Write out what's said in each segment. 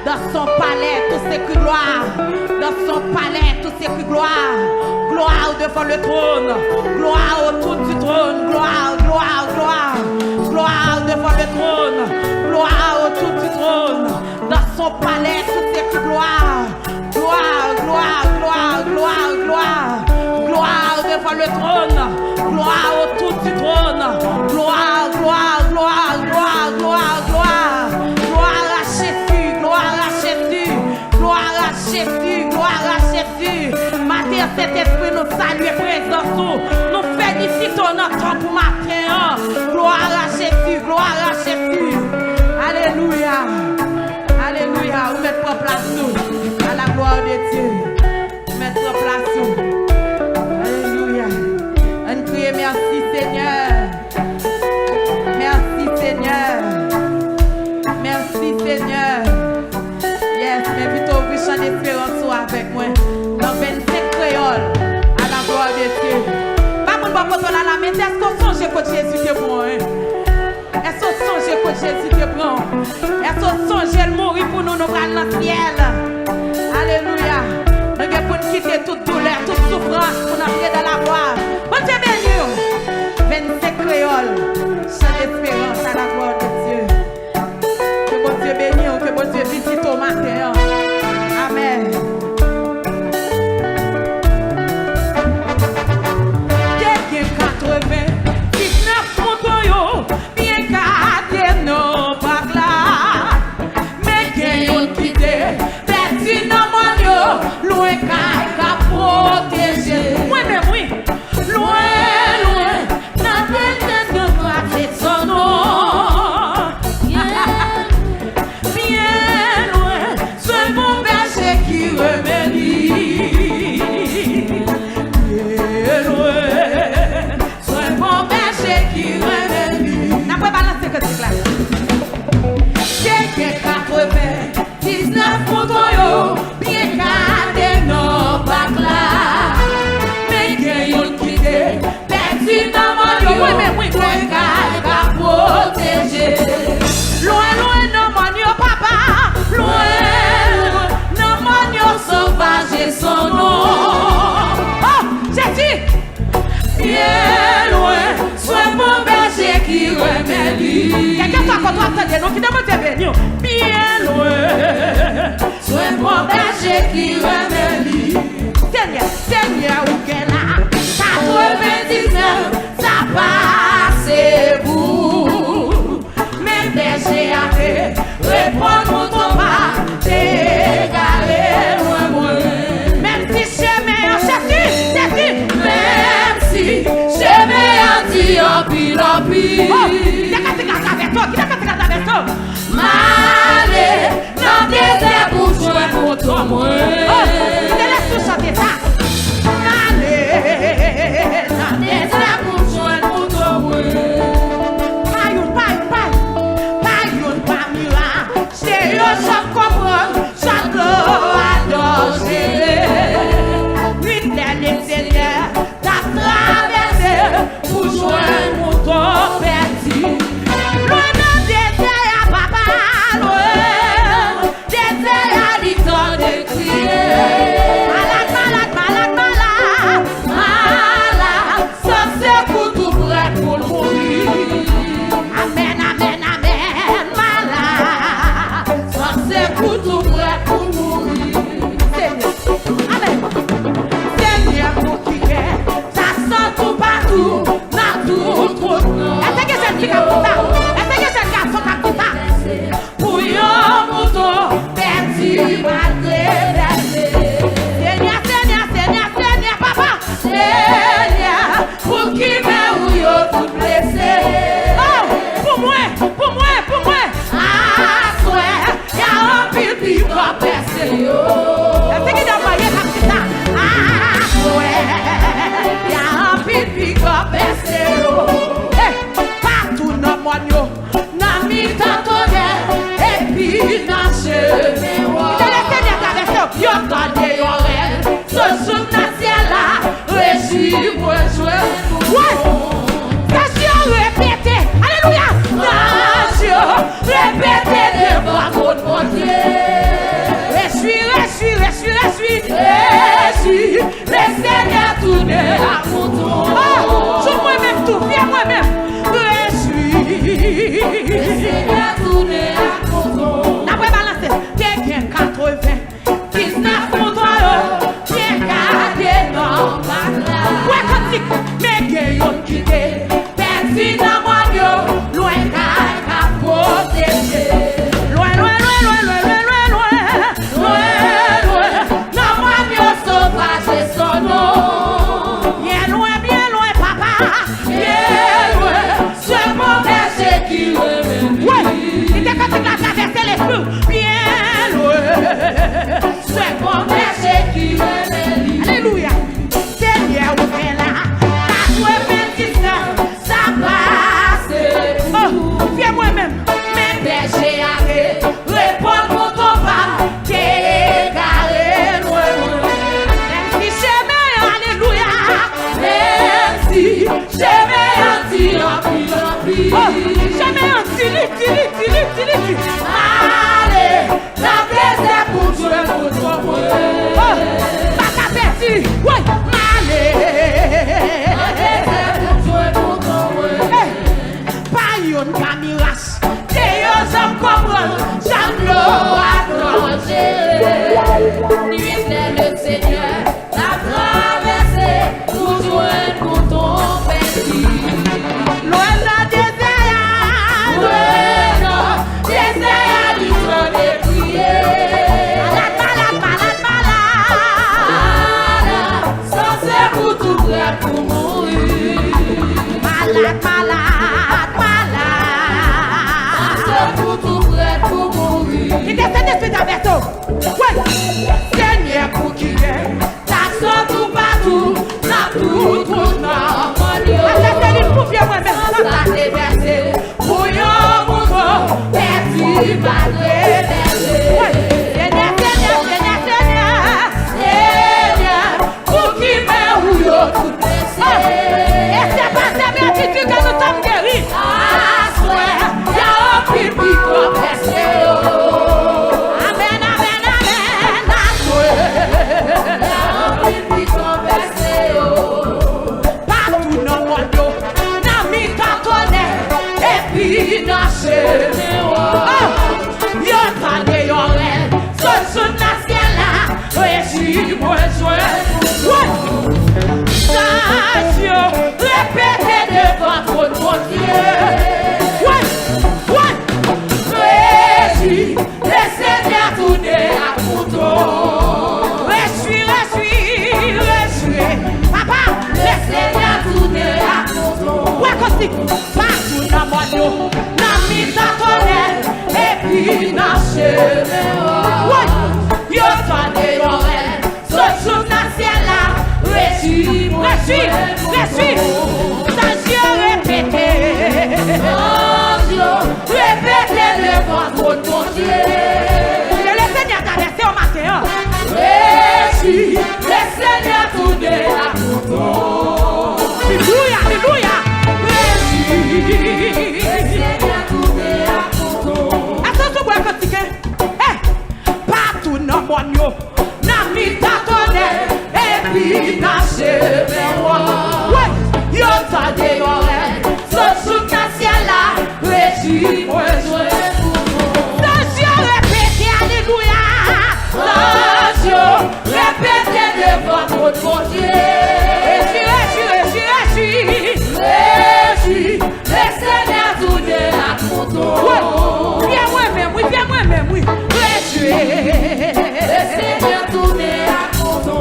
Dans son palais, tout c'est que gloire. Dans son palais, tout c'est que gloire. Gloire devant le trône. Gloire autour du trône. Gloire, gloire, gloire. Gloire devant le trône. Gloire autour du trône. Dans son palais, tout c'est que gloire. Gloire, gloire, gloire, gloire, gloire. Gloire devant le trône. Gloire autour du trône. Gloire, gloire, gloire, gloire, gloire, gloire. Gloire à Jésus, gloire à Jésus. Gloire à Jésus, gloire à Jésus. Matin, cet esprit nous salue et présence nous. Nous félicitons notre temps pour matin. Gloire à Jésus, gloire à Jésus. Alléluia. Alléluia. Vous mettez en place nous. À la gloire de Dieu. Mettez en place nous. Alléluia. On crie merci Seigneur. Merci Seigneur. Merci Seigneur. Yes, m'invite au chant d'espérance avec moi. Dans 25 créoles. À la gloire de Dieu. Pas pour la main. Est-ce qu'on songe que Jésus te prend? Est-ce qu'on songe que Jésus te prend? Est-ce qu'on songe de mourir pour nous dans le ciel? Alléluia. Nous devons quitter toute douleur, toute souffrance pour nous entrer dans la gloire. Bon Dieu béni. 25 créoles. Chant d'espérance à la gloire de Dieu. Que bon Dieu bénisse, que bon Dieu visite au matin. Amen. Quelqu'un 99 motos, bien gardé nos bacs là. Mais quelqu'un qui est perdu dans mon yo, loin qu'à protéger. Oui, mais oui, loin, loin, dans le de passer son nom. Bien loin, c'est mon berger qui remédie. Bien loin, c'est mon berger qui remédie. N'a pas balancé que c'est là. J'ai 99 motos, bien gardé nos bacs là. Mais quelqu'un qui est perdu dans mon yo, oui, mais oui, loin qu'à protéger. Loin, loin, non, mon yo, papa. Loin, loin, non, mon yo, sauvage et son nom. Oh, j'ai dit. Bien loin, soit mon berger qui remédie. Quelqu'un t'a quand on attendait, non, qui demande de venir. Bien loin, soit mon berger qui remédie. Seigneur, Seigneur, où qu'elle a 99, ça passe vous. Mais berger a fait, répondre mon tomba, t'égaler loin, loin. Même si chemin en Jésus, même si chemin en dit en pile, en pile. Oh, qui n'a qu'à avec toi, qui n'a qu'à avec toi. Malé, dans des airs pour jouer pour toi, moi. Oh, te laisse tout chanter ça. Malé, dans des airs pour jouer pour toi, moi. C'est yo sans comprendre, sans adorer. Une dernière Seigneur, t'as traversé pour joindre mon corps perdu. Loin de désert, papa, loin, désert à l'histoire de crier. Malade, malade, malade, malade, malade, ça c'est pour tout prêt pour mourir. Amen, amen, amen, malade, ça c'est pour tout prêt pour mourir. Seigneur, amen. Seigneur, pour qui est, ça sent tout partout, partout, trop. Est-ce que c'est le qui a tout ça? Est-ce que c'est le garçon qui a tout ça? Pour yon mouton, perdu, malgré blessé. Seigneur, Seigneur, Seigneur, Seigneur, papa. Seigneur, pour qui met ou yon tout blessé. Oh, pour moi, pour moi, pour moi. Ah, souhait, y'a un pipi pour percer yo. Est-ce qu'il a envoyé comme ça? Ah, souhait, y'a un pipi pour percer yo. Eh, partout dans mon yo, dans mi tantone, et puis dans chemin wo. Il a laissé des traverseurs, yo tande yo rêve. Ce jour dans ciel là, réjouis moi jouer. Ouais, nation répétée, alléluia. Nation répétée devant mon Dieu. à mouton. Sur moi-même tout, viens moi-même. Je suis. Le Seigneur tourné à mouton. D'après balancer, quelqu'un 80, 19 moutons, bien gardé dans ma classe. Ouais, quand mais gayon quitté, perdu dans mon Dieu, loin qu'à protéger. Loin, loin, loin, loin, loin, loin, loin, loin, loin, dans mon Dieu sauvage et son nom. Bien loin, papa, bien loin, ce mauvais c'est qui remet. Ouais, il était quand il a traversé les feux, bien loin, ce mauvais c'est qui remet. Alléluia, Seigneur, on est là. Viens moi-même, mais péché arrêt, réponds pour ton pas, t'es carré, loin. Même si j'aimais, alléluia, même si j'aimais anti, j'aimais anti, allez, la plaisir pour Dieu, pour toi, pas ta perdu, ouais, allez, la plaisir pour Dieu, pour toi, yon kamiras, te yo zam comprend, j'aime l'eau nuit le Seigneur, la traversée, pour joindre mouton perdu. Loin la désert, du trône et prier. Malade, sans ce pour tout prêt pour mourir. Malade. Il descend d'esprit d'Alberto. Ouais. Seigneur pour qui est, ta soeur tout partout, n'a tout non. Attendez, pour bien moi-même. Ça t'est versé, pour yon mouton, perdu, malgré versé. Seigneur, pour qui m'est ou yon tout blessé. Et c'est pas ça, mais attitude que nous sommes guéris. Ah, soeur, y'a un pipi qu'on versé. Répétez devant votre bon Dieu. Réjouis, le Seigneur tourné à mouton. Réjouis, papa, le Seigneur tourné à mouton. Ouais, Costi, partout dans mon dos, dans mes tonnerres, et puis dans chemin. Ouais, yo tendez l'oreille, saute sous le ciel là, réjouis. Répétez devant votre bon Dieu. Le Seigneur t'a laissé au matin. Réjouis, le Seigneur tourné à mouton. Alléluia. Réjouis, le Seigneur tourné à mouton. Attention, vous écoutez. Partout dans mon yo, dans mes tonnerres, et puis dans chemin. Ouais, yo tendez l'oreille, saute sous le ciel là, réjouis, répétez, alléluia. Répétez devant votre bon Dieu. Réjouis, le Seigneur tourné à mouton. Viens moi-même, oui. Réjouis, le Seigneur tourné à mouton.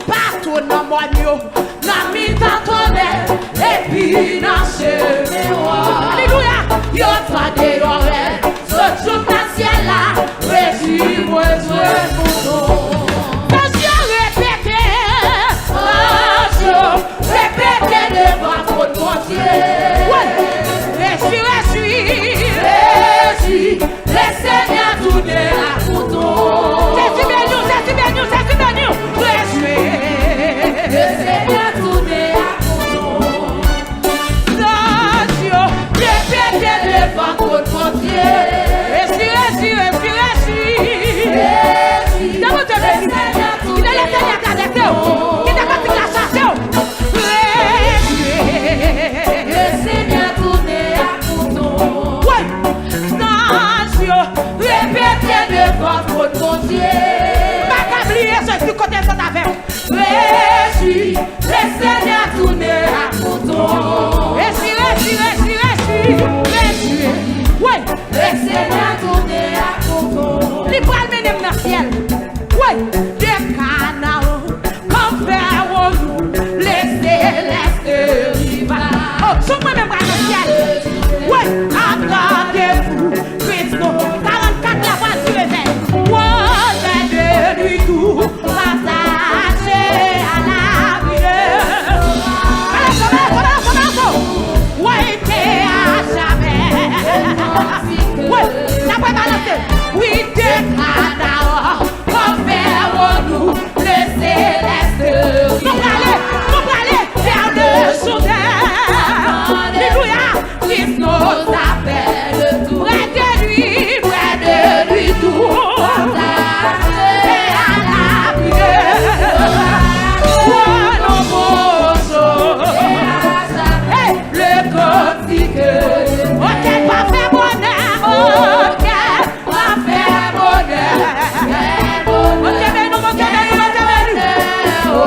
Partout dans mon yo, dans mes tonnerres, et puis dans chemin. Alléluia. Yo tendez l'oreille, saute sous le ciel là, réjouis, mouton. Répétez devant votre bon Dieu. Réjouis, le Seigneur tourné à mouton. C'est bien nous. Réjouis, le Seigneur tourné à mouton. Répétez devant votre bon Dieu. Réjouis, Ouais, le Seigneur tourne à contour. Les bras le dans le ciel. Ouais, des canaux, comme faire nous, les célestes rivales. Oh, sont moi-même bras dans le ciel. Ouais, attendez-vous, Christ, 44 la voix sur les veines. Ouais, de lui tout, rattaché à la vie. Ouais, t'es à jamais. Ouais, la voix balancée. Oui, t'es canaux, comme faire nous, les célestes. Nous allons vers le soudain. Alléluia, Christ nous appelle tout. Près de lui tout. Et à la prière. Oh, nos beaux jours. Hey, le quotidien. Ok, pas faire bonheur. Ok, pas faire bonheur. Ok, mais nous, ok, mais nous, ok, mais nous.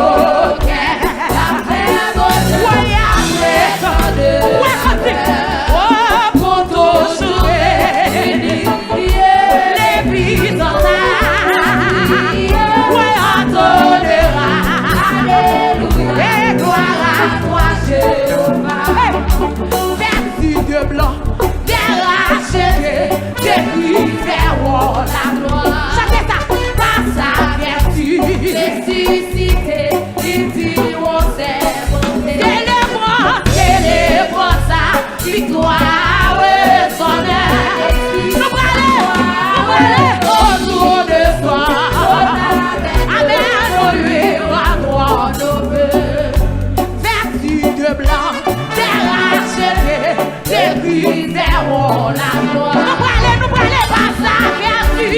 Ok, pas faire bonheur. Ouais, après, ouais, continue. Oh, pour toujours, les vies en ouais, on donnera. Et gloire à toi, Jéhovah. Vertu de blanc, déraché, depuis faire la gloire. Chantez ça, par sa vertu, ressuscité, il dit on s'est monté. Célébrons sa victoire, son œuvre. Nous allons autour de soi. Amen, lui, à droit nos vœux. Vertu de blanc, déraché, depuis vers la gloire. Nous allons par sa vertu.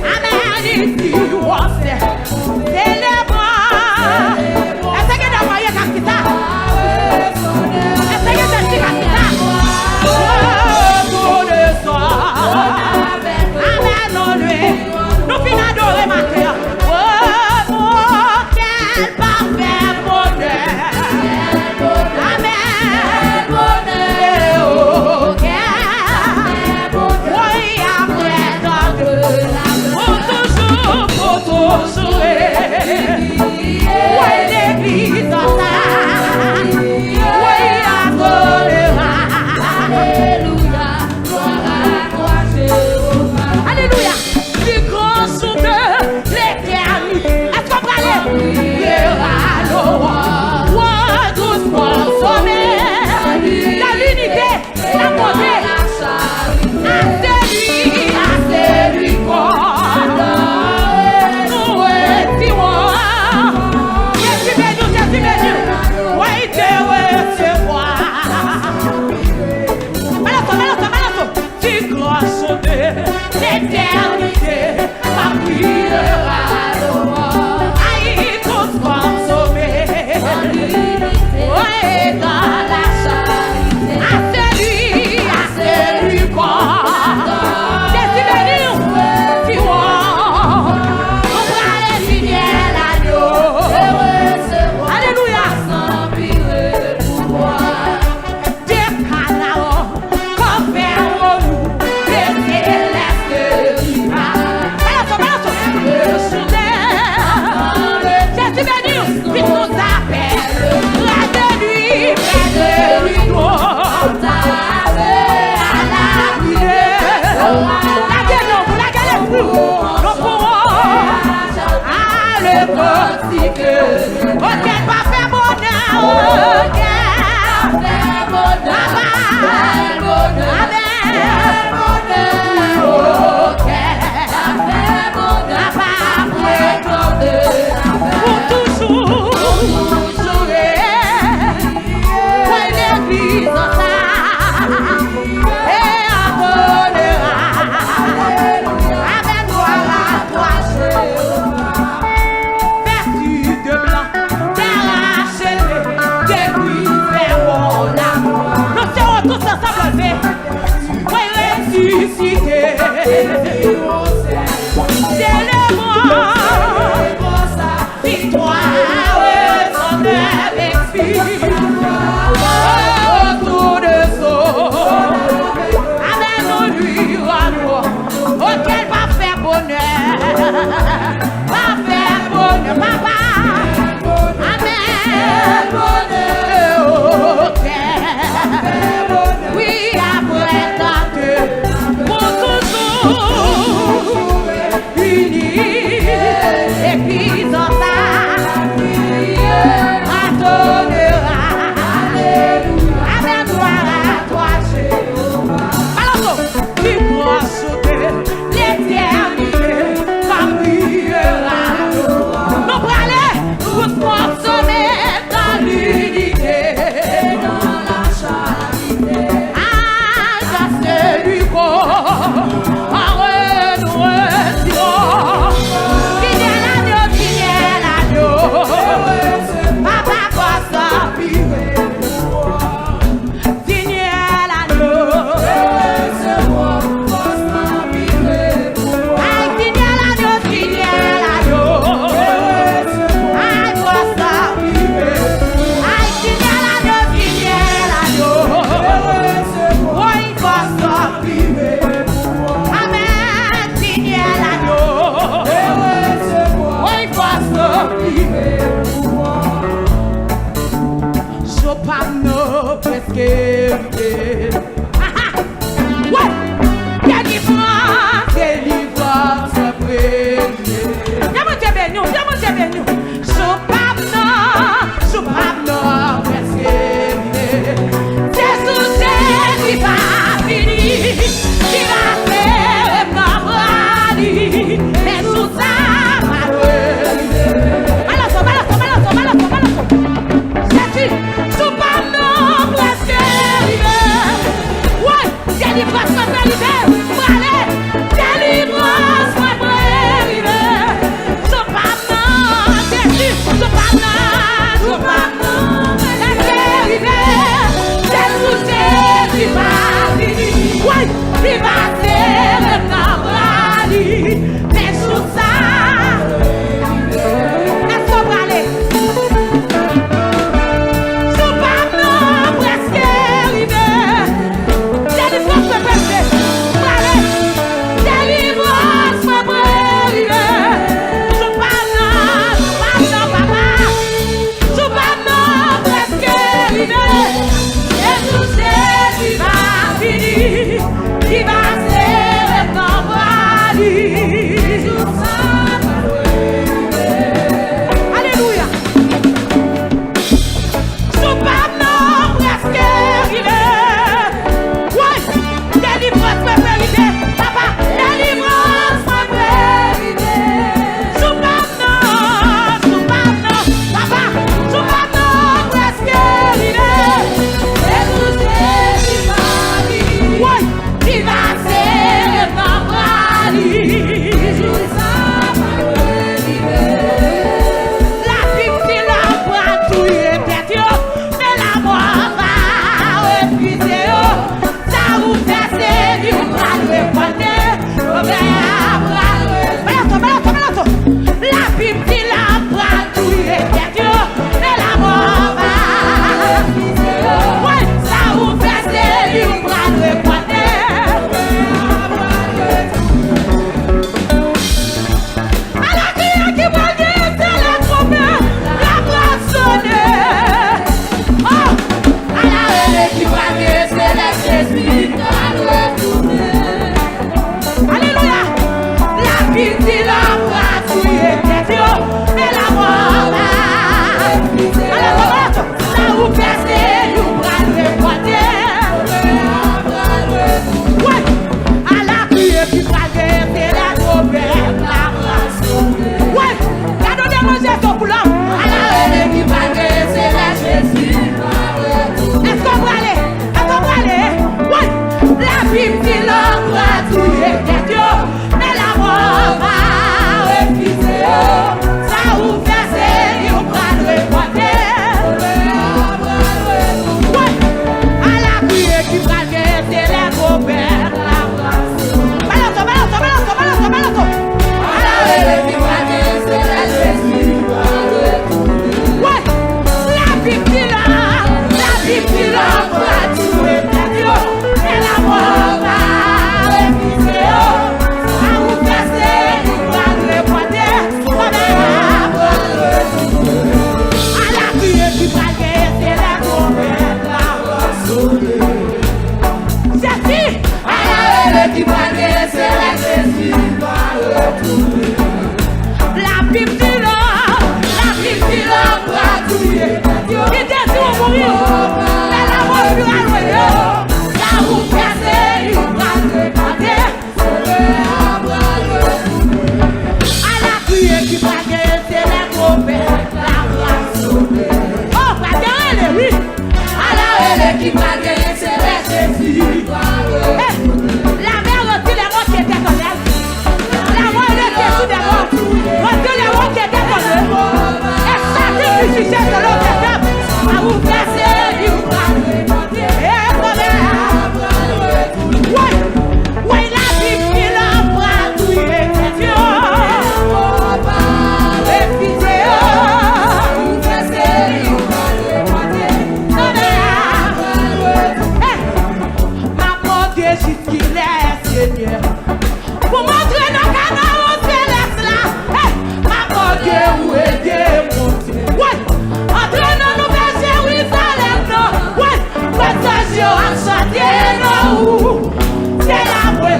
Amen, il dit on s'est. Célébrons. Est-ce que nous voyons comme ça? Nous finissons d'adorer ma cœur. Oh, quel parfait bonheur. Amen. Oh, quel bonheur. Oui, après tant de la pour toujours. Oui, l'église en ça. Oui, adorera. Alléluia. Gloire à toi, Jéhovah. Alléluia. Du grand soudeur, l'éternité. Est-ce qu'on va aller? Viera l'eau. Roi doucement sommet. Dans l'unité, la beauté. À celui qu'on nous retirons. Jésus béni. Oui, te recevoir. Balance. Du grand soudeur, l'éternité. Ma prière aïe, tous consommés. Ouais, dans la charité. À celui qu'on Jésus béni, tu vois. On va aller signer l'agneau. Alléluia. Des canaux, comme faire nous, les célestes rivales. Balance. Le soudain, Jésus béni, puis nous appelle. Près de lui, nous. À la prière. La gueule, nous pourrons. À le portique. Ok, pas faire bonheur. Ok, faire bonheur. Ok, faire bonheur. Pour toujours. Ouais, l'église en ça. Et adorera. Amen, gloire à toi, Jéhovah. Vertu de blanc, déraché, depuis vers la gloire. Nous serons tous ensemble levés. Ouais, ressuscité. Célébrons sa victoire, son œuvre expire. Autour de soi. presque arrivé. Ouais, délivrance après. Diamante béni, soupapno, presque arrivé. C'est tout ce qui va finir, qui va faire ma vie, mais tout ça malheureux. Malato. C'est-tu, soupapno, presque arrivé.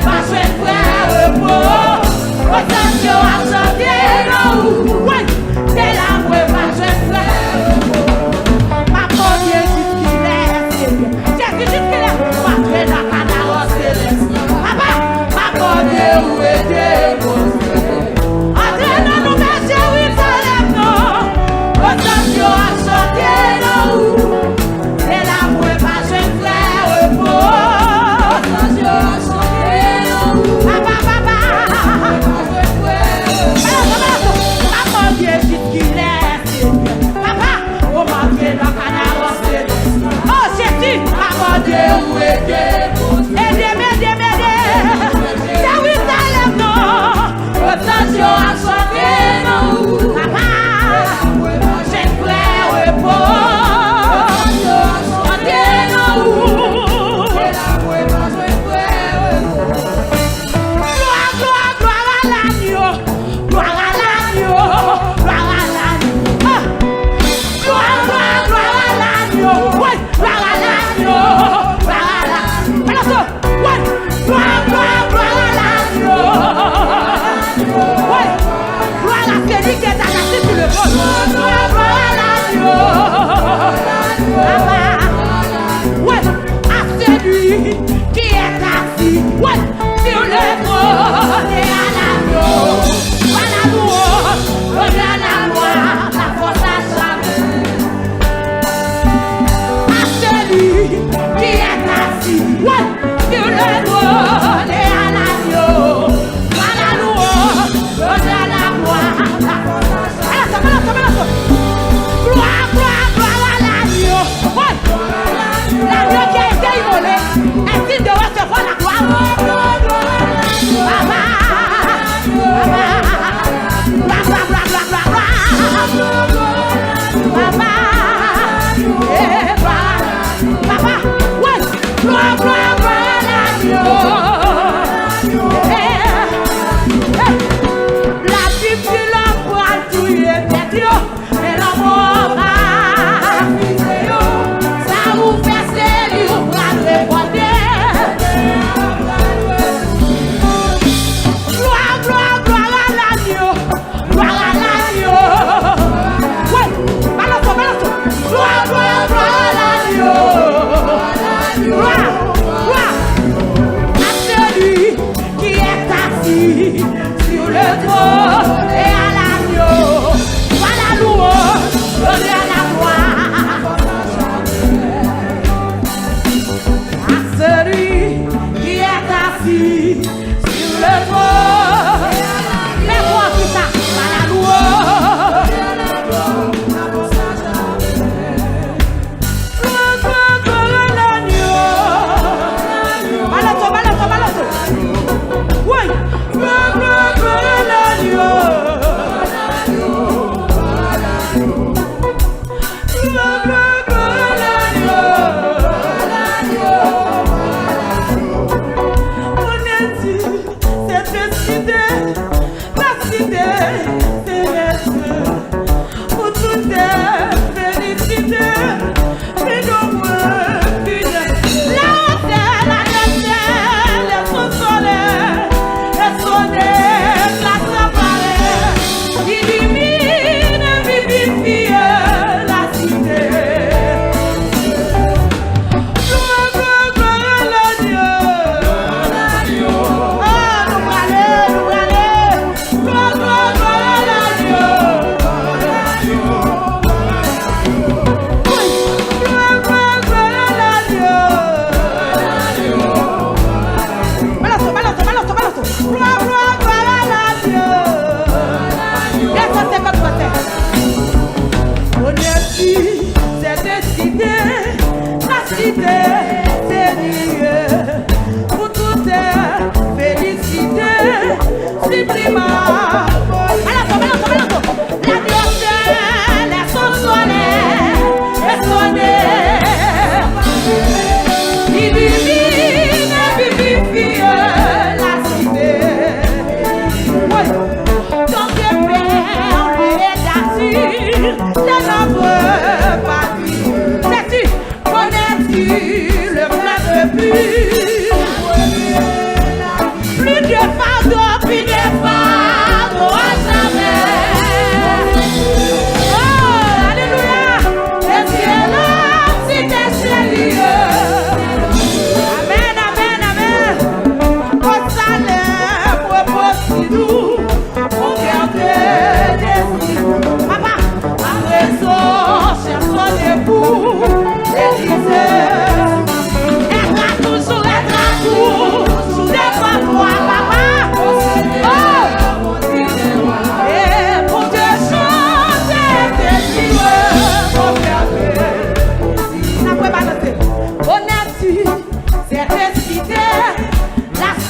pas jouer frère repos. Attention à chanter non. Oui, c'est l'amour pas jouer frère repos. Ma première dit qu'il est. J'ai dit qu'il est. Pas jouer dans la canard céleste. Papa, ma première où est déposée. Entraîne nous vers Jérusalem non. Attention à chanter non. C'est l'amour pas jouer frère repos. Attention à chanter non. Papa.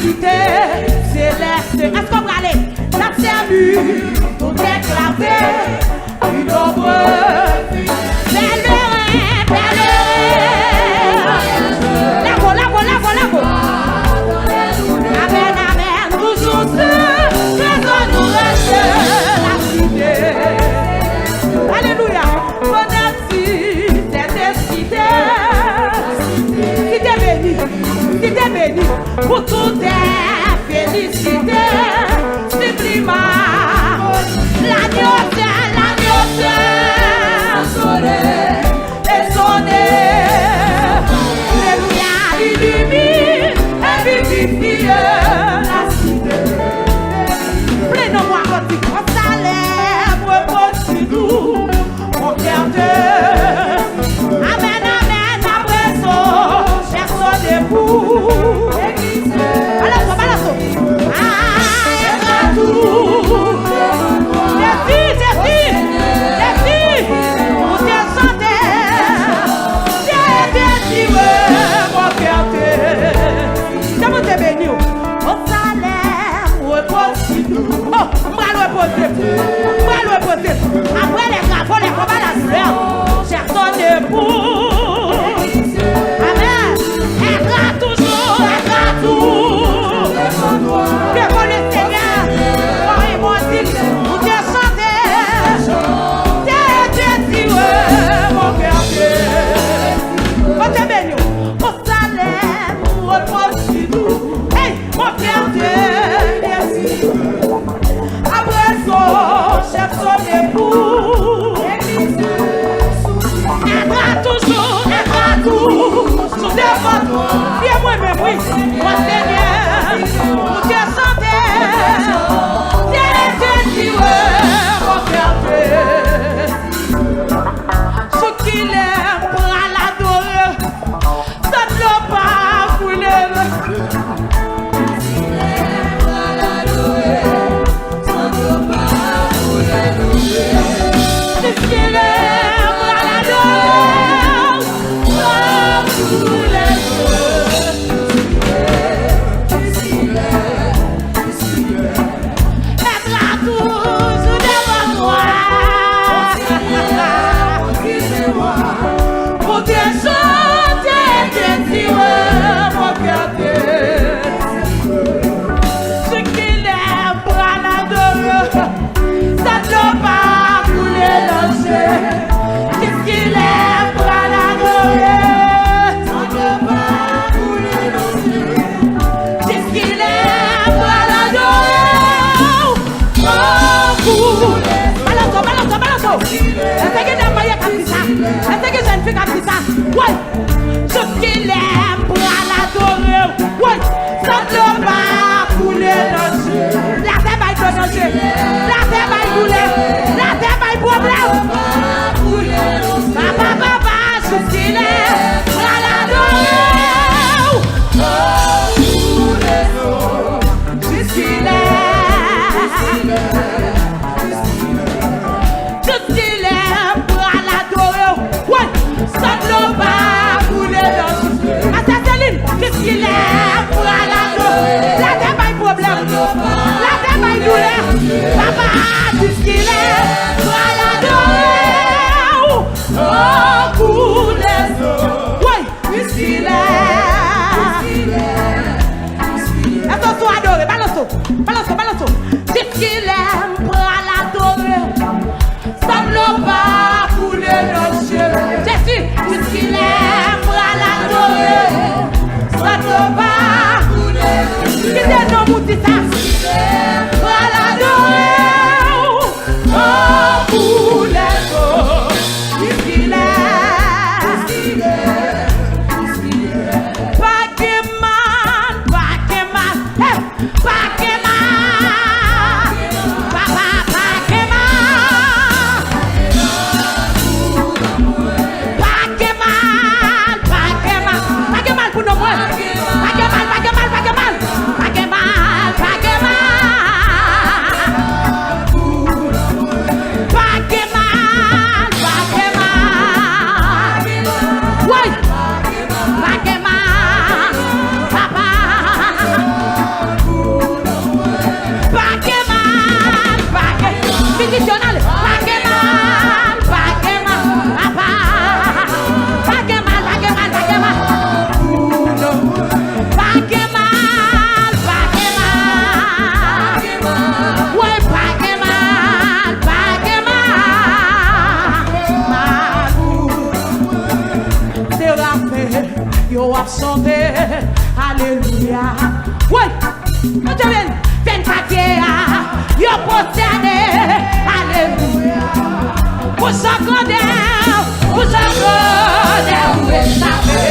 cité céleste. Est-ce qu'on va aller? La servi, tout éclaté, une ombre. Pèlerin, pèlerin. La go. Amen, amen. Nous sommes trésor nous reste la cité. Alléluia. Bonne cité, cité bénie, pour toutes tes félicités. Sublima, l'agneau, sonné, alléluia, illumine et vivifie la cité. Prenons-moi votre salaire, repose nous, mon cœur de. Amen, amen, après ça, personne n'est pour. Balance. Ah, tout. Les filles, vous êtes santé. J'ai mon cœur te. Comment t'es béni? Au salaire, repose nous. Oh, on va le reposer. Après les travaux, les combats, la douleur, personne n'est pour. Amen. Être toujours. Devant le Seigneur, mon Dieu, vous descendez. T'es mon cœur. Vous t'es béni. Au salaire, repose sur nous. Hey, mon cœur, merci. Après ça, chef son époux. Être toujours. Sous devant nous. Viens-moi, même oui. Mon Seigneur, vous descendez. T'es mon cœur. Ce qu'il aime pour l'adorer, ça ne l'a pas voulu. Ce qu'il aime pour l'adorer, ça voulait. Ouais, ce qu'il aime pour l'adorer. Ouais, ça ne va pas couler dans le jeu. La terre va être dans le jeu. La terre va couler. La terre va être problème. Papa, ce qu'il aime pour l'adorer. Ce qu'il aime pour l'adorer. Ouais, ça ne va pas couler dans le jeu. Qu'est-ce qu'il aime pour l'adorer? La terre va être problème. La terre va être douleur. Papa, qu'est-ce qu'il aime pour l'adorer? Oh, couler. Ouais, qu'est-ce qu'il aime? Attention, adorer. Balance. Qu'est-ce qu'il aime pour l'adorer? Ça ne va pas couler dans le jeu. Jésus, qu'est-ce qu'il aime pour l'adorer? Ça ne va pas couler. Qui est non moutissa? Pour l'adorer. Oh, couler. Qu'est-ce qu'il aime? Paqueman. Hey, Paqueman. chanter. Alléluia. Oui, nous te venons. 24 yo prosterné. Alléluia. Pour sa grandeur, pour sa grandeur, où échapper.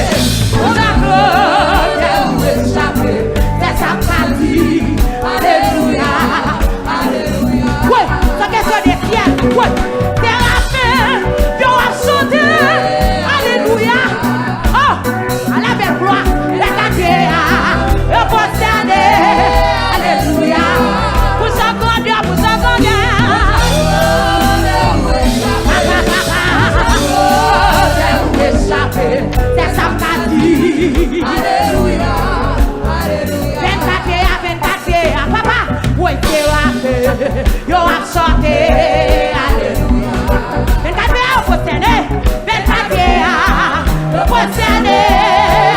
Pour sa grandeur, où échapper. C'est sa pratique. Alléluia. Alléluia. Oui, ça question des pierres. Oui, thérapie, yo a chanté. Alléluia. Oh, à la belle gloire. La carrière, yo prosterné. Alléluia. Pour sa grandeur, pour sa grandeur. C'est ça qu'a dit. Alléluia. Alléluia. 24 papa. Oui, c'est rappé. Yo a chanté. Alléluia. 24 au posterné. 24 au posterné.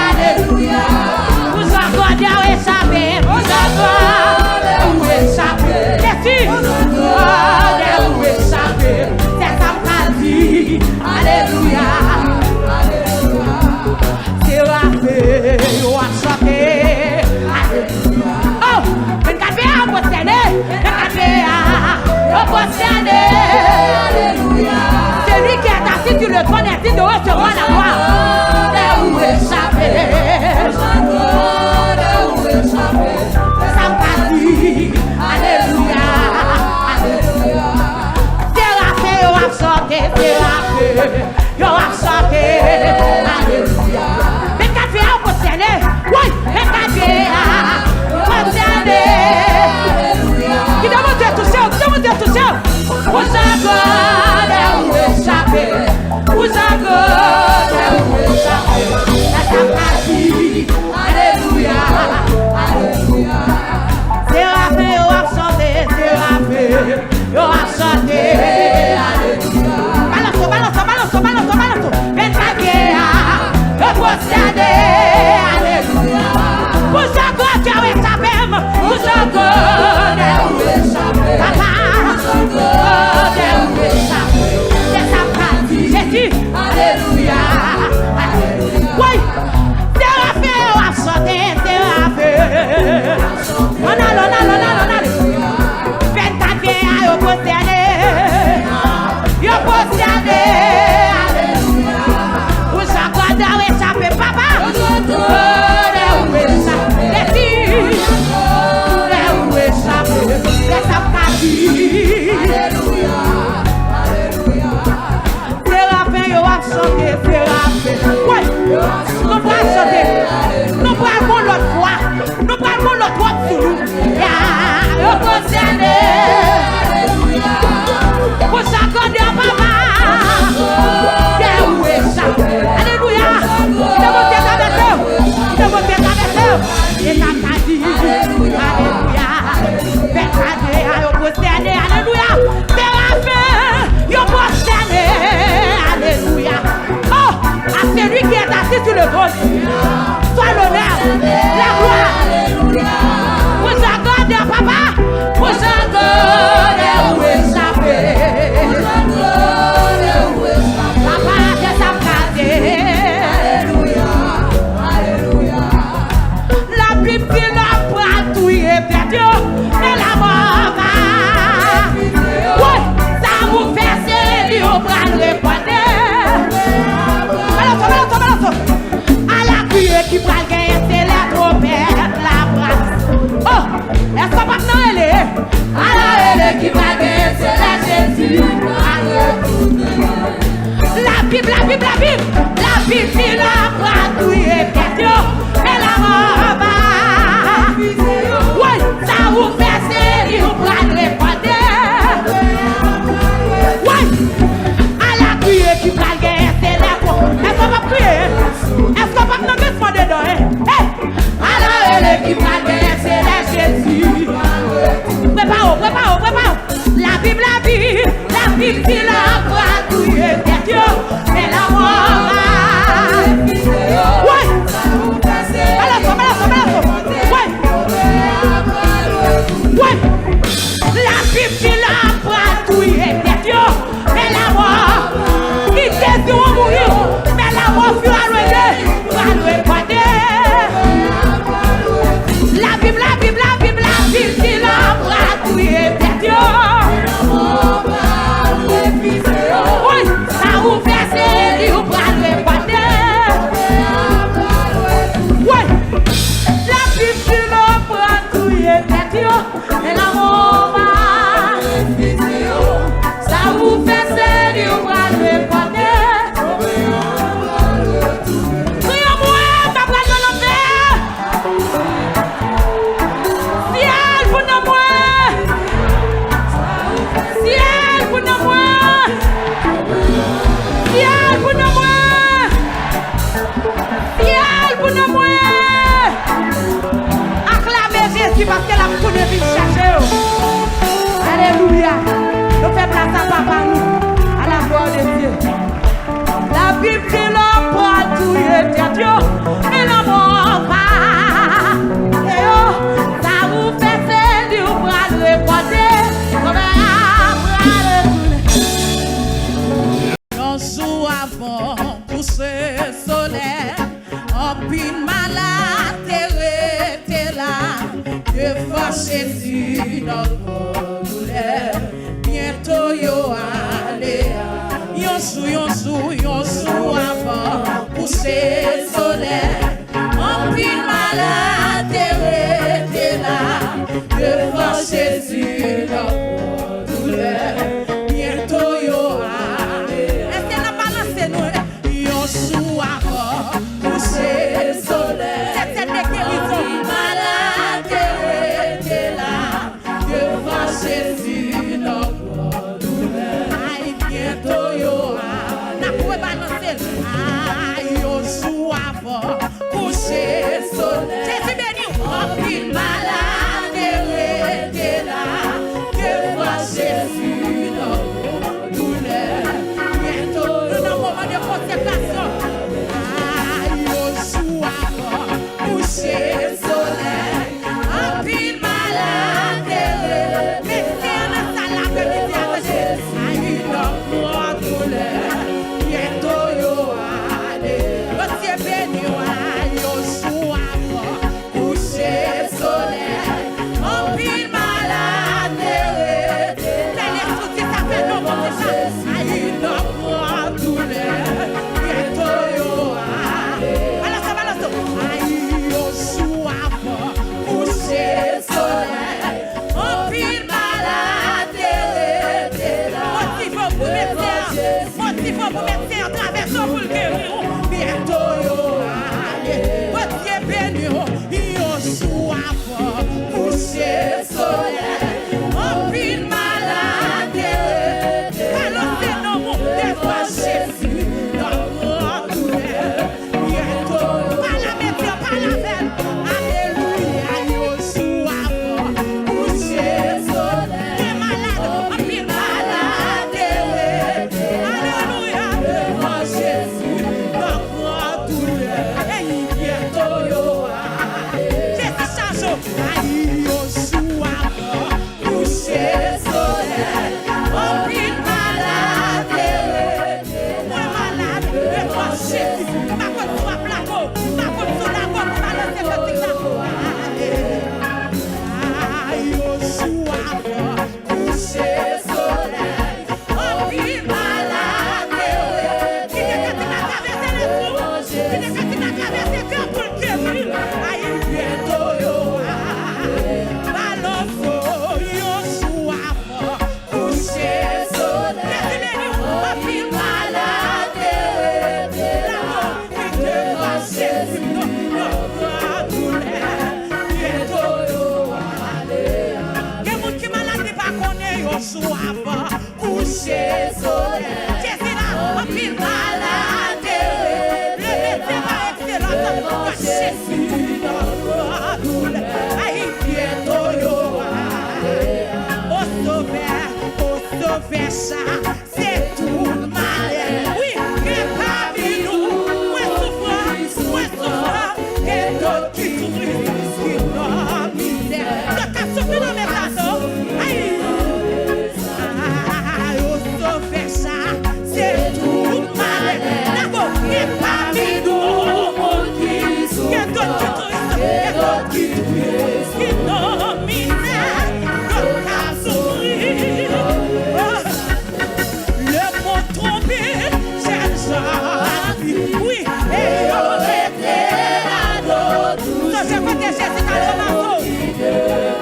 Alléluia. Vous encore échappé. Vous encore échappé. C'est sûr. Vous encore échappé. C'est ça qu'a dit. Alléluia. Yo a chanté. Oh, 24 au posterné. 24 au posterné. Alléluia. Celui qui est assis sur le trône est digne de recevoir la gloire. Où échapper. Où échapper. Ça m'a dit. Alléluia. Alléluia. Thérapé, yo a chanté. Thérapé, yo a chanté. Alléluia. Oui, qui demande de toucher, qui demande de toucher. Vous avez où échapper. Vous avez où échapper. La sympathie. Alléluia. Alléluia. Thérapie, yo a chanté. Thérapie, yo a chanté. Alléluia. Balance. 24 yo possédé. Alléluia. Vous avez où échapper. Vous avez où échapper. Papa. Vous avez où échapper. C'est sa pratique. Jésus. Alléluia. Alléluia. Oui. Thérapie, on a chanté. Thérapie. On a. 24 yo possédé. Yo possédé. Alléluia. Vous avez où échapper. Papa. Vous avez où échapper. C'est sa pratique. Alléluia. Alléluia. Thérapie, yo a chanté. Thérapie. Oui. Nous pouvons chanter. Nous pouvons l'autre fois. Nous pouvons l'autre fois sur nous. Yo possédé. Alléluia. Pour sa grandeur, papa. Où échapper. Alléluia. Il a monté avec eux. Et ça t'a dit. Alléluia. 24 yo possédé. Alléluia. Thérapie, yo possédé. Alléluia. Oh, à celui qui est assis sur le trône, soit l'honneur, la gloire. Alléluia. Vous accordez, papa. Vous accordez où échapper. Papa, que ça m'a dit. Alléluia. Alléluia. La Bible dit la pratouille est perdu. Et la mort va. Oui, ça vous fait série au bras de répondre. Balance. À la criée qui va gagner, c'est la trompette, la brasse. Oh, est-ce qu'on va maintenant aller? À la qui va gagner, c'est la Jésus. La Bible dit la pratouille est perdu. Et la mort va. Oui, ça vous pour ne plus chercher. Alléluia. Nous faisons place à papa nous, à la gloire de Dieu. La Bible dit l'homme pour tout est Dieu, mais l'homme pas. Et oh, ça vous fait faire du bras de reporter, comme un bras de un jour avant pousser soleil, en pile malade, t'es là, de fâcher si notre douleur, bientôt yo allez. Yon sou avant pousser soleil, en pile malade, t'es là, de fâcher si notre douleur, bientôt yo allez. Est-ce qu'elle a balancé nous? Yon sou avant pousser soleil, c'est cette guérison. Malade, t'es là, de fâcher si notre douleur, aïe, bientôt yo allez. N'a pas balancé, aïe, yon sou avant pousser soleil. Jésus béni, en pile malade, t'es là, de fâcher si notre douleur, bientôt yo dans moment de consécration. Aïe, yon sou avant pousser soleil, en pile malade, mais c'est un salade de diable. Aïe, notre douleur, bientôt yo allez. Votre béni, aïe, yon sou avant pousser soleil, en pile malade, t'es les soucis, ça fait non bon déjà. Aïe, notre douleur, bientôt yo allez. Balance, aïe, yon sou avant pousser soleil, en pile malade, t'es là. Motif pour médecin, traversons pour le guérir. Bientôt yo allez. Votre Dieu béni, yon sou avant pousser soleil, en pile malade, balancez nos mots, des fois Jésus, notre douleur, bientôt, pas la médecin, pas la veine, alléluia, yon sou avant pousser soleil, des malades, en pile malade, alléluia, devant Jésus, notre douleur, et bientôt yo allez. Jésus change, aïe, yon sou avant pousser soleil, en pile malade, moi malade, devant Jésus, ma côte soit placo, ma côte sous la côte, balancer le tic-tac, aïe, yon sou avant pousser soleil, en pile malade, qui n'est qu'à traverser les trous, qui n'est qu'à traverser le cœur pour le guérir, aïe, bientôt yo allez. Balance, yon sou avant pousser soleil, en pile malade, qui devant Jésus, notre douleur, bientôt yo allez. Quel monde qui malade n'est pas connu, yon sou avant pousser soleil, Jésus là, en pile malade, le médecin va excellent, Jésus, notre douleur, aïe, bientôt yo allez. Au sauver ça, c'est tout le malheur. Oui, que parmi nous, moins souffrant, que d'autres qui souffrent, qui n'ont misère. Le cas souffre dans mes plateaux, aïe, au sauver ça, c'est tout le malheur. D'abord, que parmi nous, que d'autres qui souffrent, qui n'ont misère. Le cas souffrir. Le mot trompé, c'est ça. Oui, et on était à d'autres. Non, je peux te chercher dans le marteau.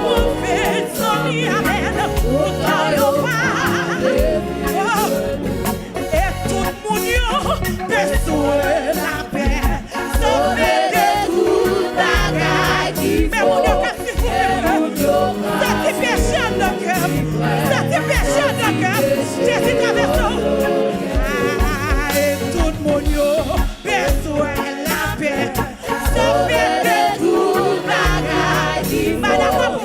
Pour faire son amen, autant y'en parle. Et tout le monde peut sauver la paix, sauver de tout bagaille qui mais mon Dieu, qu'est-ce qu'il faut faire? C'est péché de cœur, c'est péché de cœur. Jésus traverse. Et tout le monde besoin la paix, sauver de tout bagaille qui madame,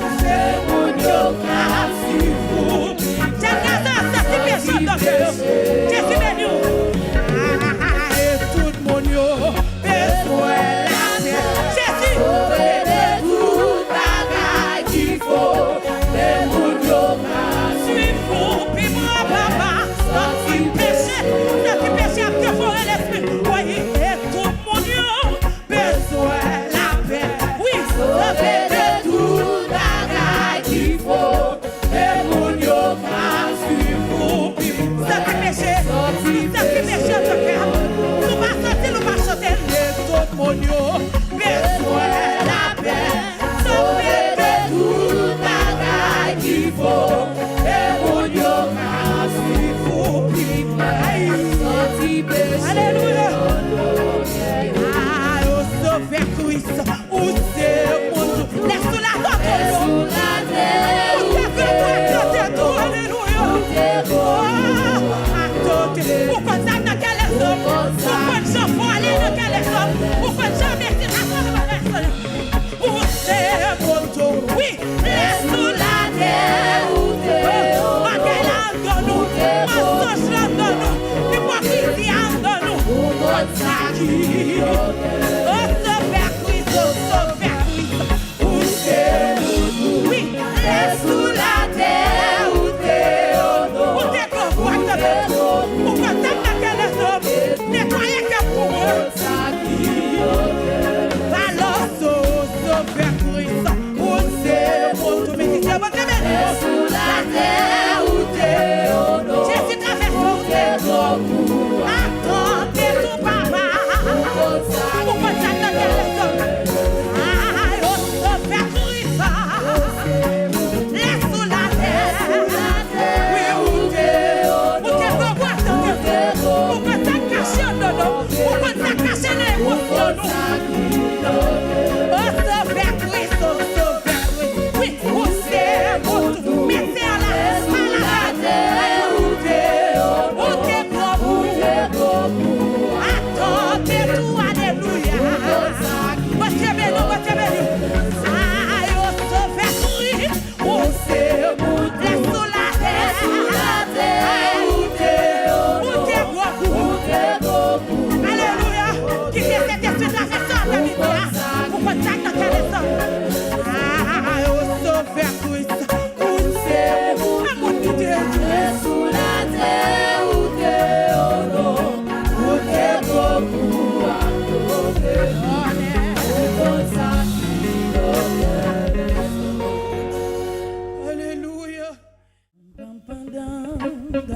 Let's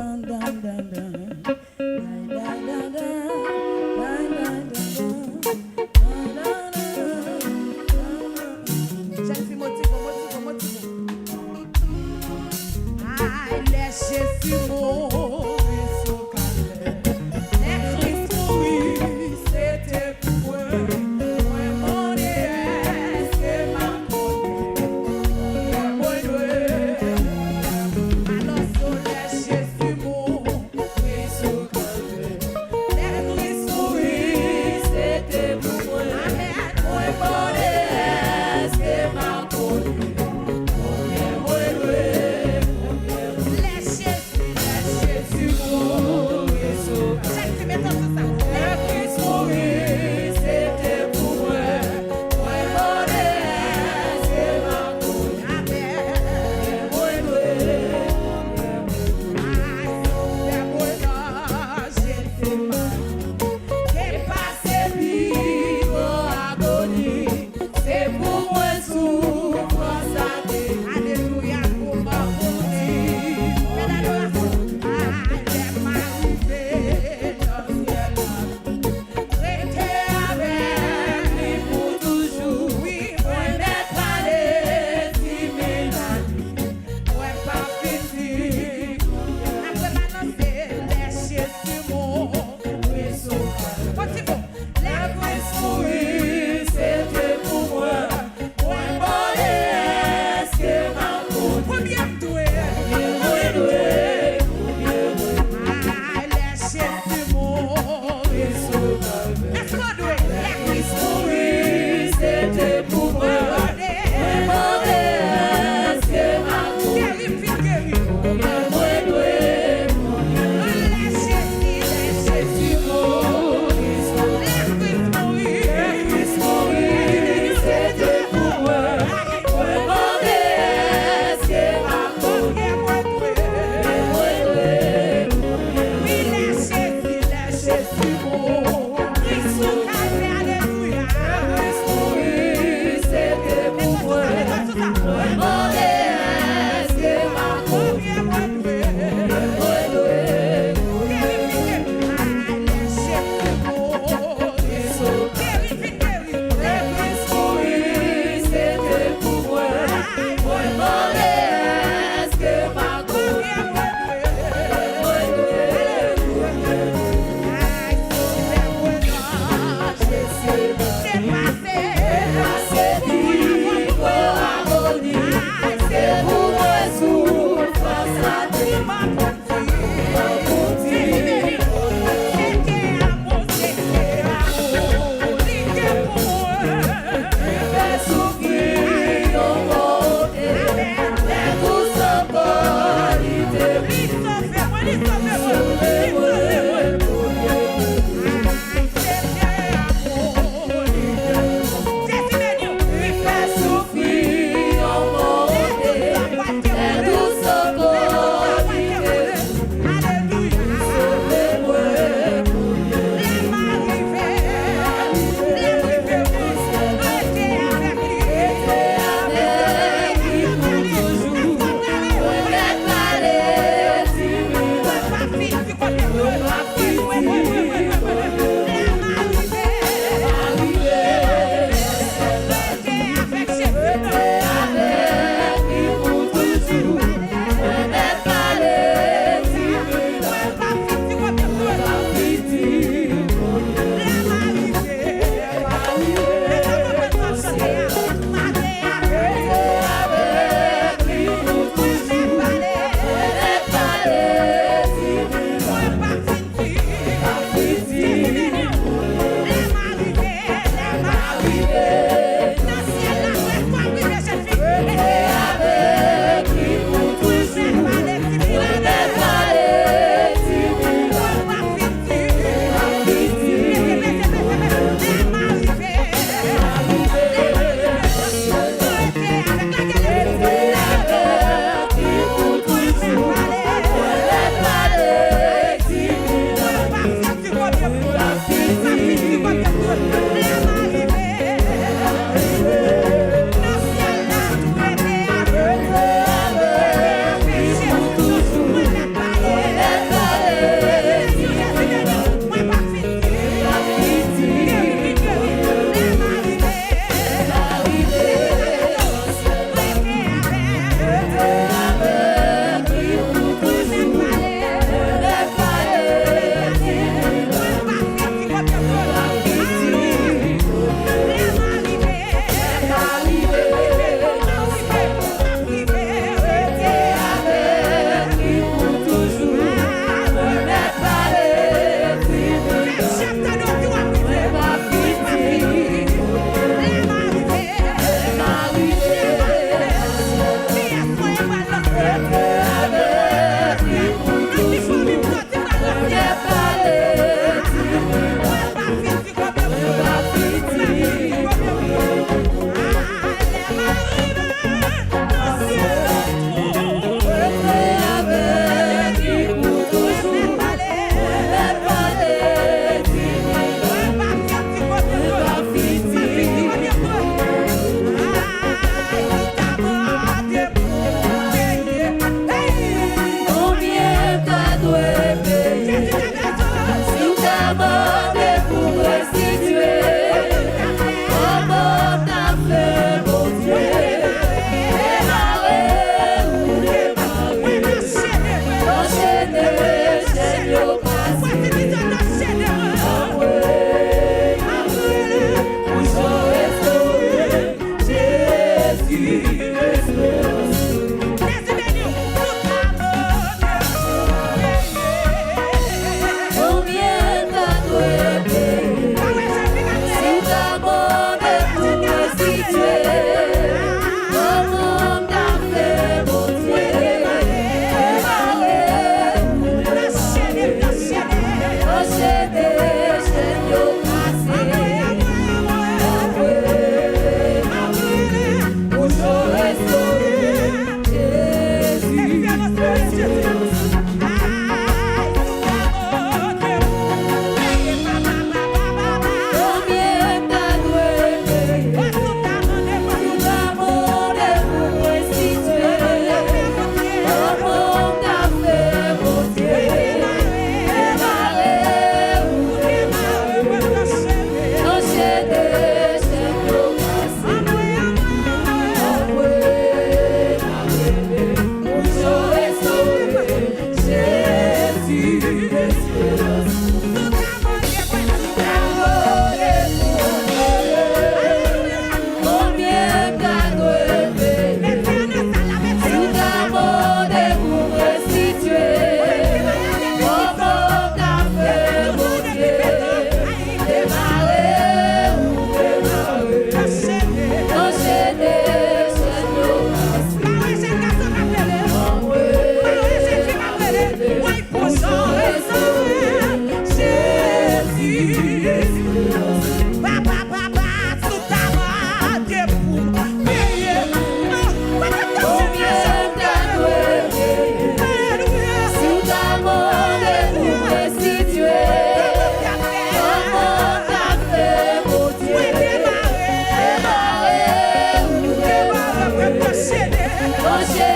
Yes.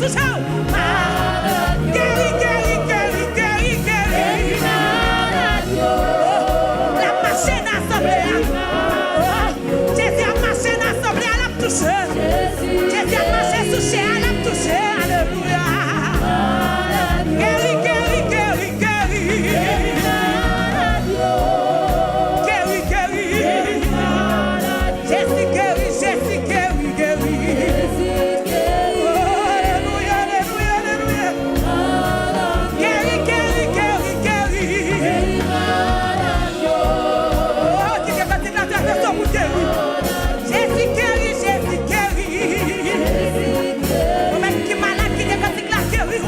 touché. Guéri, guéri, guéri, guéri, guéri. La machine assemblée. Jésus a marché dans l'assemblée, elle a touché. Jésus a marché sous chez elle a touché. Alléluia. Guéri, guéri, guéri, guéri. Guéri, guéri. Jésus guéri, Jésus guéri, guéri. Alléluia, alléluia, alléluia. Guéri, guéri, guéri, guéri. Oh, qui est parti de la traversée pour guérir. Jésus guéri, Jésus guéri. Même qui est malade, qui est parti de la guérir.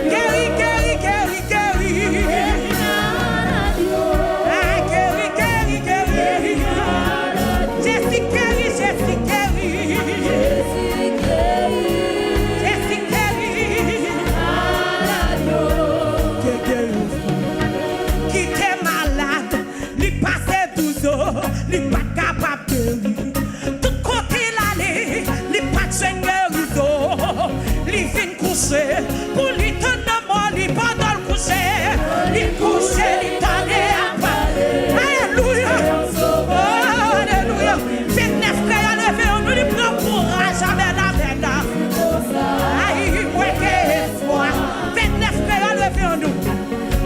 Guéri, guéri, guéri, guéri. Ah, guéri, guéri, guéri. Jésus guéri, Jésus guéri. Jésus guéri. Qui était malade, lui passait 12 ans, lui pas capable de guérir. Tout côté l'allée, lui pas de guérison. Lui vient coucher, pour lui tenir mort, lui pas dans le coucher. Lui coucher, lui tenait à parler. Alléluia. Oh, alléluia. 29 frères levés, on nous prend courage avec la veine. Aïe, ouais, quel espoir. 29 frères levés, on nous.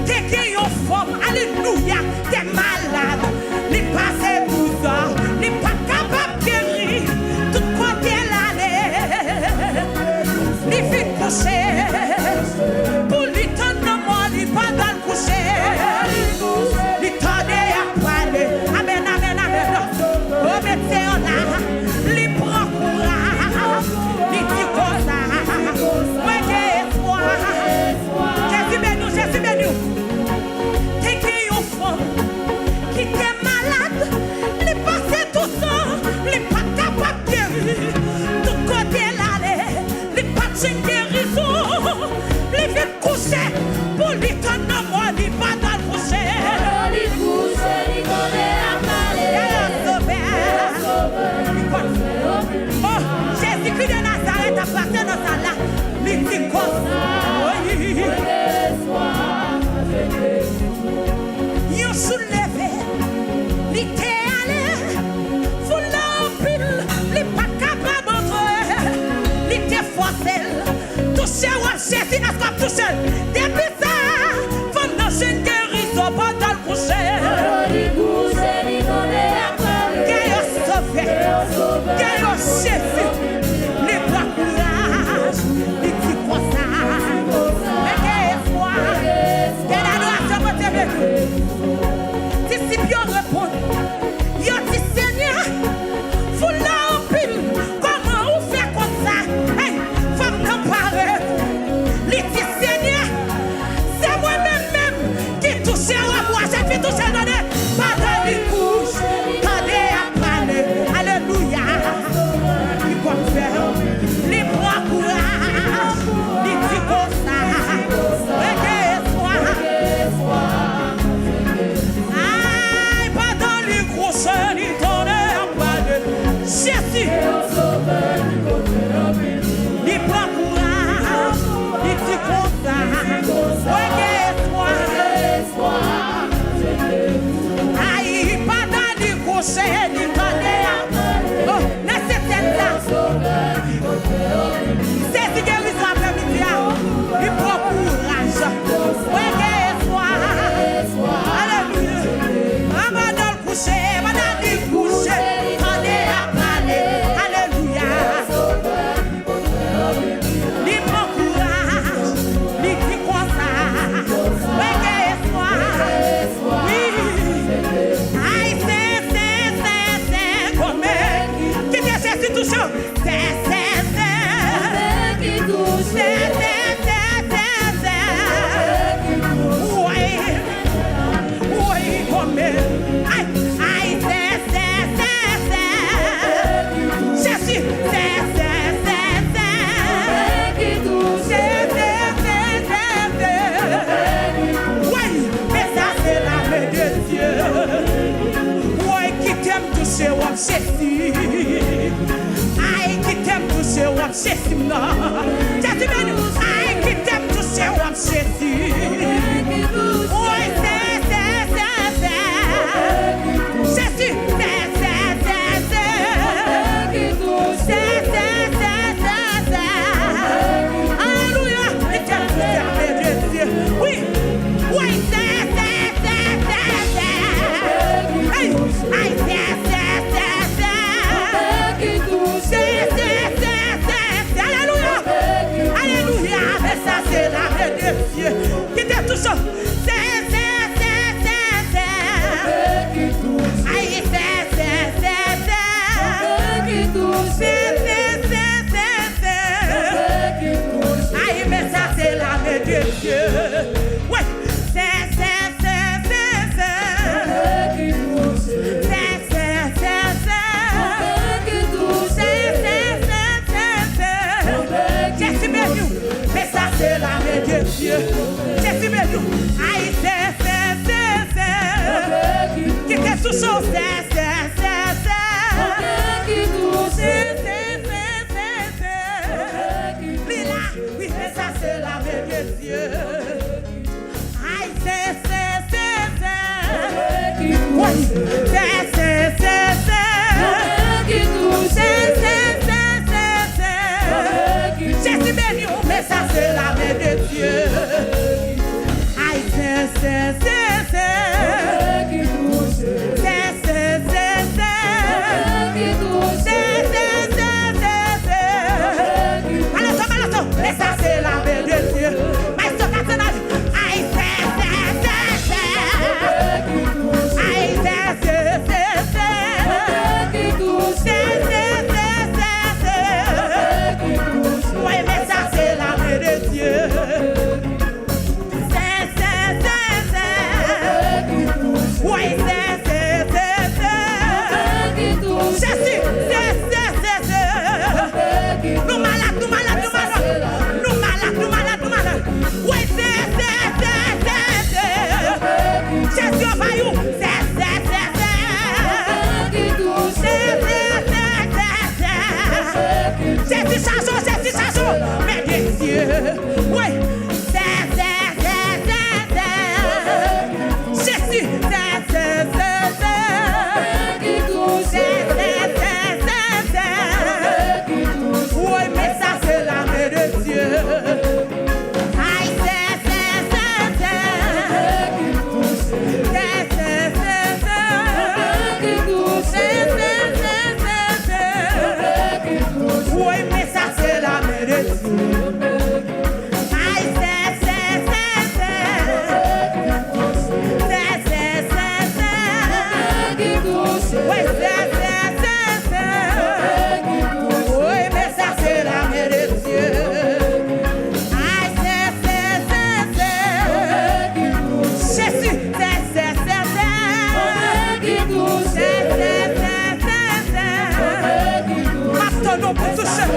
T'es qui yon forme, alléluia, t'es malade. Li passe 12 ans, li pas capable de guérir. Tout côté l'allée, li fit coucher. Pour lui tenir moi, li pas dans le coucher. Li tendait à parler. Amen, amen, amen. Oh, mettez en là, li prend courage. Li dit comme ça. Ouais, j'ai espoir. Jésus béni, Jésus béni. T'es qui yon femme qui était malade, li passait tout ça, li pas capable de guérir. Tout côté l'allée, li pas de guérison. Li vient coucher pour lui tenir moi, li pas dans le coucher. Li couche, li connaît à parler. Oh, Jésus-Christ de Nazareth a passé dans sa là, li dit comme ça. Yon soulevé, li te allé, foule en pile, li pas capable d'entrer, li te forcé, touché ou Jésus n'a pas touché. Depuis ça, femme dans une guérison pendant le coucher. Li couche, li connaît à parler. Que yon sauvé, que yon Jésus, li prend courage, li dit comme ça. Mais que espoir, que l'adoration peut te mettre. Disciples répondent, yo dit Seigneur, vous là en pile, comment on fait comme ça? Hey, femme n'en parle. Li dit Seigneur, c'est moi-même qui touche à moi, j'ai fait toucher dans les pas de les couches, tendez à parler, alléluia. Il va faire, les bras courage, il dit comme ça, ouais, que espoir. Aïe, pas dans les crochets, il tendait à parler, Jésus. Il prend courage, il dit comme ça, ouais, que espoir. Aïe, pas dans les crochets, il tendait à parler. Oh, laissez-le là. C'est ce que vous avez mis là. Il prend courage. Ouais, que espoir. Alléluia. Maman dans le coucher, madame du coucher. Tendez à parler. Alléluia. Il prend courage. Il dit comme ça. Ouais, que espoir. Oui. Aïe, c'est comme qui te Jésus touche. C'est Qui touche, oui, comme aïe, Jésus, qui touche, oui, mais ça c'est la main de Dieu. Oui, qui t'aime toucher, Jésus. Aïe, qui t'aime toucher, Jésus, non. Jésus, mais nous, aïe, qui t'aime toucher, ou Jésus. Oui, c'est. Jésus, alléluia, il t'aime toucher, Dieu. Oui, oui, alléluia, mais ça c'est la main de Dieu qui te touche. Aïe, mais ça c'est la main de Dieu. Ouais, mais ça c'est la main de Dieu. Jésus me dit, aïe, qui te touche, oui, mais ça c'est la main de Dieu. Aïe, oui, Jésus béni, mais ça c'est la main de Dieu. Aïe, mais ça c'est la main de Dieu. Mais ce personnage, aïe, oui, mais ça c'est la main de Dieu. Oui, Jésus, nous malades. Oui, Jésus, vaillou. Jésus, chanson, mais Dieu, oui, Jésus, oui, mais ça c'est la main de Dieu. Aïe, oui, mais ça c'est la main de Dieu. Aïe, oui, oui, mais ça c'est la main de Dieu. Aïe, Jésus, maintenant pour toucher,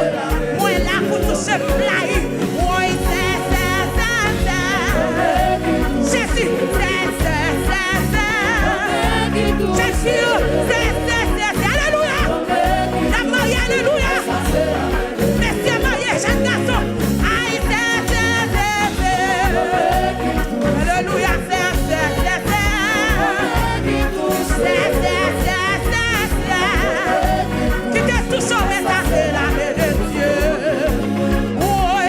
moi là pour toucher plaie. Oui, Jésus, alléluia. La Marie, alléluia. Merci Marie, jeune garçon. Aïe, alléluia, qui te touche, mais ça c'est la main de Dieu. Oui,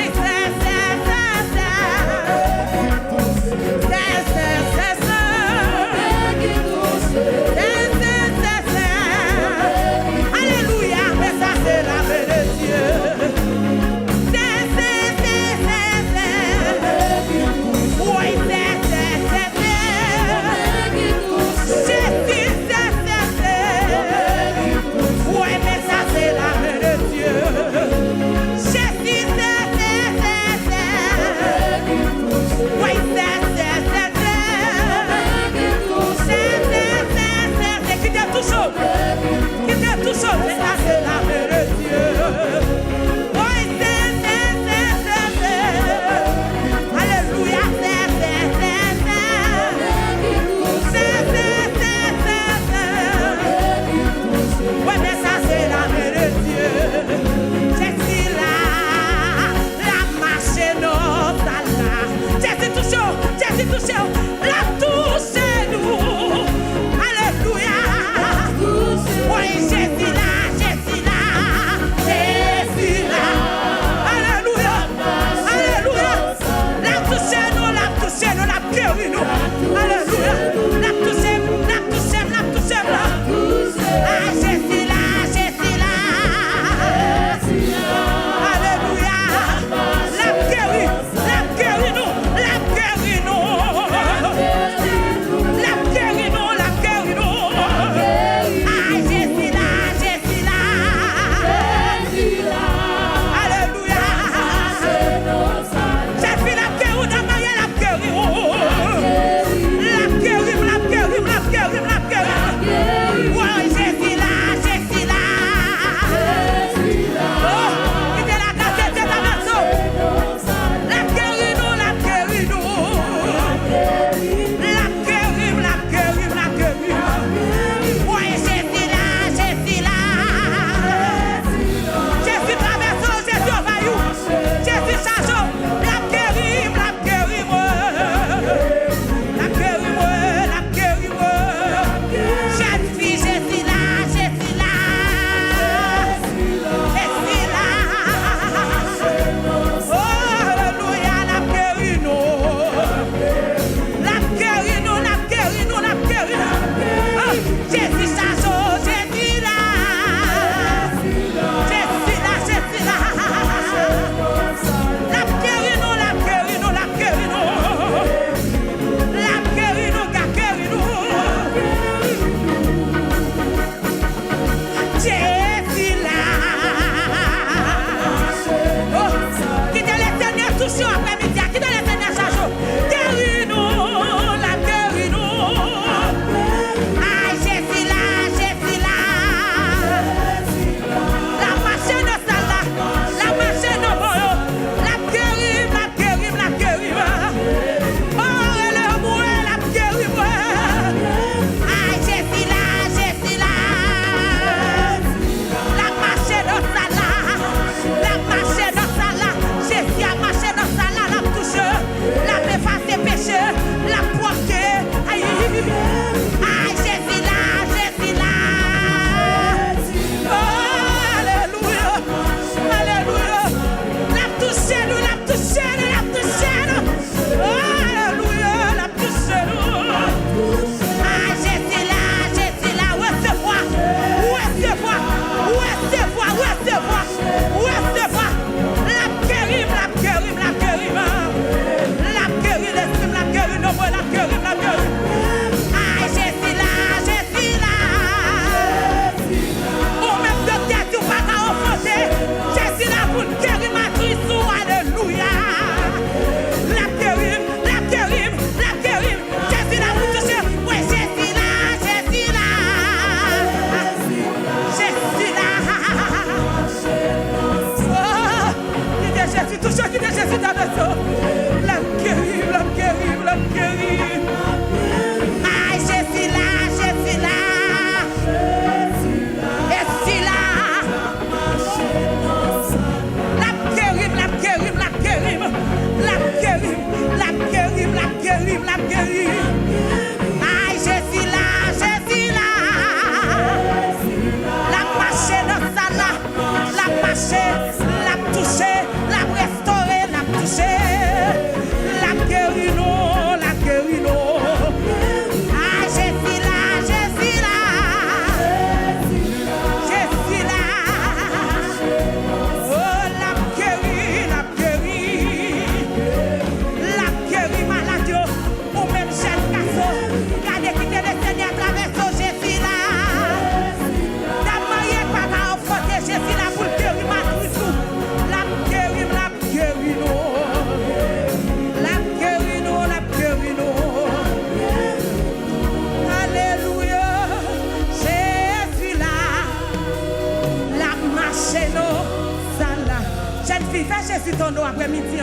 tonneau après-midi.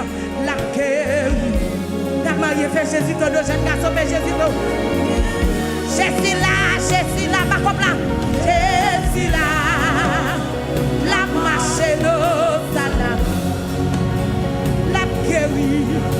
La guéri. Ta marié fait Jésus, ton deux jeunes garçons fait Jésus. Jésus là, pas comme là. Jésus là, la marche nos salades. La guéri.